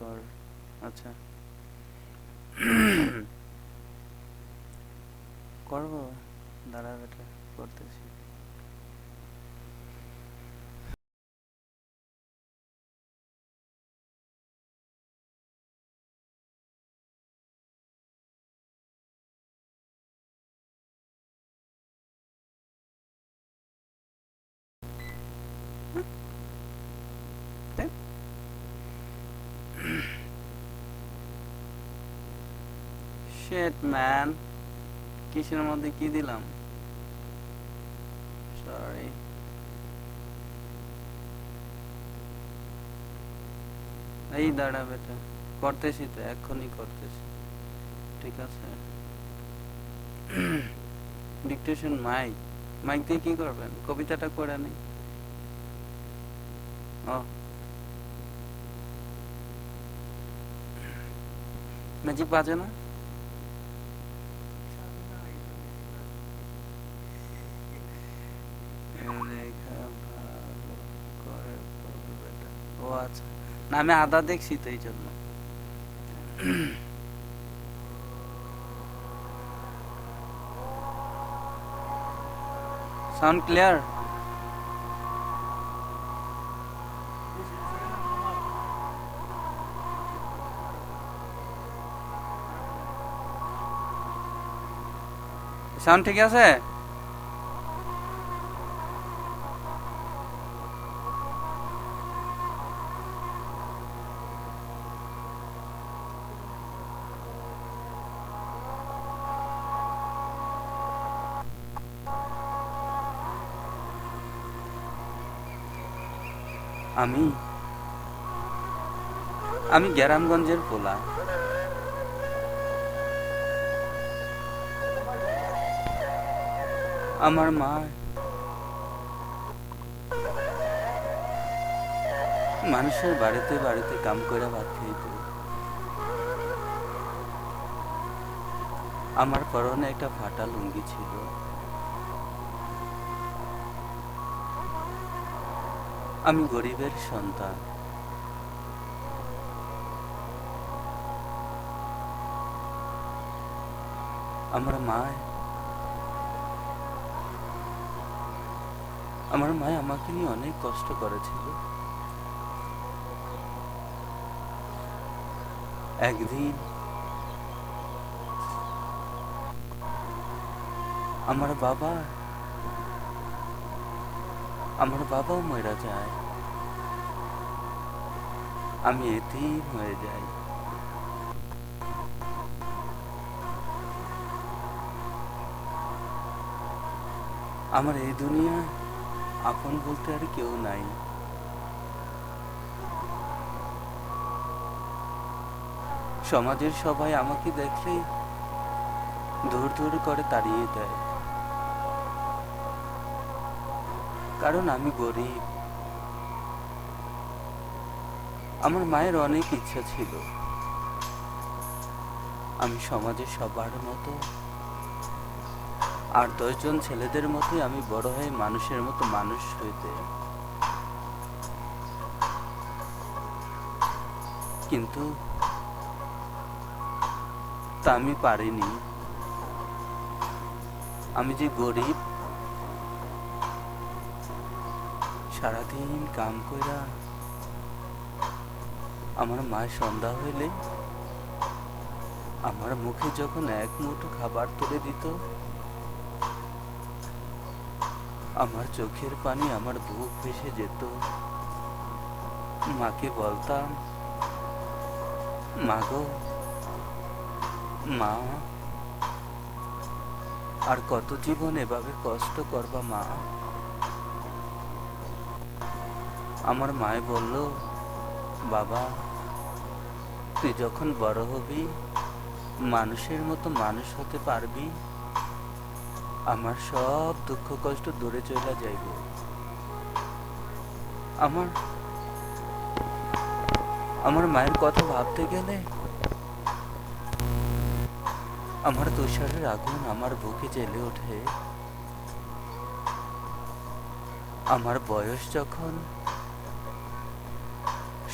কর। আচ্ছা করবো, দাঁড়া বেটা, করতেছি। শিট ম্যান, কিসের মধ্যে কি দিলাম, সরি। এই দাঁড়া বেটা, করতেছি তো, এক্ষুনি করতেছি। ঠিক আছে। ডিকটেশন মাইক, মাইক দিয়ে কি করবেন, কবিতাটা করে নেই। ও ম্যাজিক বাজে না? লেখা ভালো করে পড়বে এটা। ও আচ্ছা, না আমি আদা দেখছি তো এই জন্য। Sound clear? সাউন্ড ঠিক আছে? আমি আমি গ্রামগঞ্জের পোলা। আমার মা মানুষের বাড়িতে বাড়িতে কাম করে ভাত খাইত। আমার পরনে একটা ফাটা লুঙ্গি ছিল। আমি গরিবের সন্তান। আমার মায় আমাকে নিয়ে অনেক কষ্ট করেছিল। একদিন আমার বাবা আমার বাবাও মরে যায়। আমি এতিম হয়ে যাই। আমার এই দুনিয়ায় আপন বলতে আর কেউ নাই। সমাজের সবাই আমাকে দেখলেই দূর দূর করে তাড়িয়ে দেয়, কারণ আমি গরিব। আমার মায়ের অনেক ইচ্ছা ছিল আমি সমাজের সবার মতো আর 10 জন ছেলেদের মতোই আমি বড় হয়ে মানুষের মতো মানুষ হইতে। কিন্তু তা আমি পারিনি। আমি যে গরিব, সারাদিন কাম কইরা আমার মায়ের সন্ধ্যা হইলে আমার মুখে যখন এক মুঠো খাবার তুলে দিত, আমার চোখের পানি আমার বুক ভেসে যেত। মাকে বলতাম, মা গো, মা, আর কত জীবন এভাবে কষ্ট করবা মা? আমার মায়ে বলল, বাবা, তুই যখন বড় হবি, মানুষের মতো মানুষ হতে পারবি, আমার সব দুঃখ কষ্ট দূরে চলে যাইব। আমার আমার মায়ের কথা ভাবতে গেলে আমার তুষারের আগুন আমার বুকে জ্বলে ওঠে। আমার বয়স যখন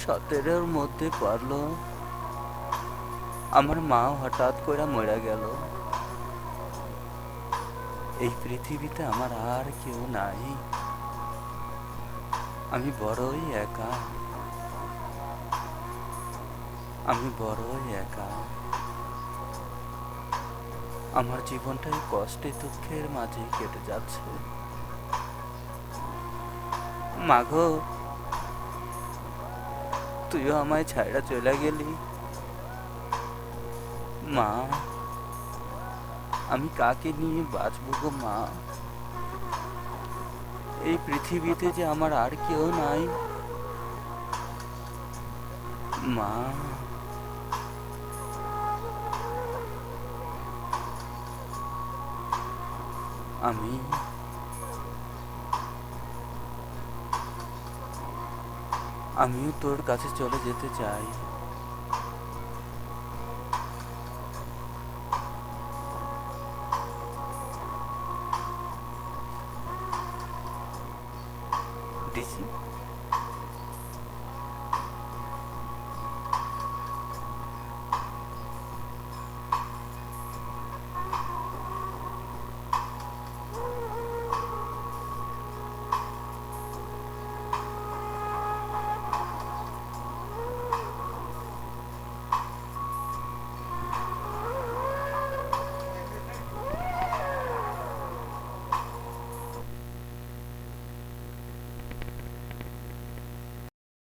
17-র মধ্যে পড়লো আমার মা হঠাৎ করে মরে গেল। এই পৃথিবীতে আমার আর কেউ নাই। আমি বড়ই একা, আমি বড়ই একা। আমার জীবনটাই কষ্টে দুঃখের মাঝে কেটে যাচ্ছে। মাগো, তুইও আমায় ছাইড়া চলে গেলি। মা, আমি কাকে নিয়ে বাঁচবো গো মা? এই পৃথিবীতে যে আমার আর কেউ নাই। মা, আমি আমিও তোর কাছে চলে যেতে চাই। ডিসি